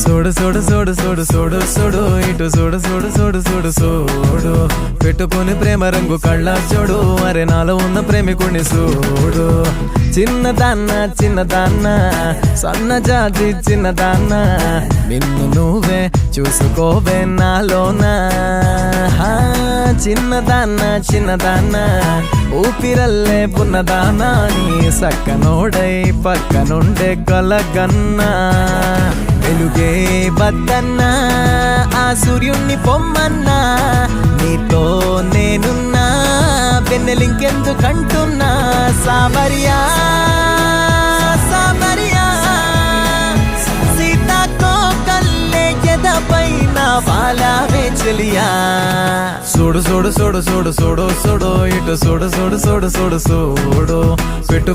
చూడు చూడు చూడు చూడు చూడు చూడు ఇటు చూడు చూడు చూడు చూడు చూడు పెట్టుకుని ప్రేమ రంగు కళ్ళ చూడు అరే నాలో ఉన్న ప్రేమికుడిని చూడు చిన్నదాన్న చిన్నదాన్న సన్నజాతి చిన్నదాన్న నిన్ను నువ్వే చూసుకోవే నాలోనా చిన్నదాన్న చిన్నదాన్న ఊపిరల్లే పున్నదానా నీ సక్కనోడై పక్కనుండే కలగన్నా వెలుగే బద్దన్నా ఆ సూర్యుణ్ణి పొమ్మన్నా నీతో నేనున్నా వెన్నెలింకెందుకంటున్నా సామరియా సామరియా సీతాకో కల్లే ఎదపైన వాలావే చెలియా చూడు చూడు చూడు చూడు చూడు చూడు ఇటు చూడు చూడు చూడు చూడు చూడు పెట్టు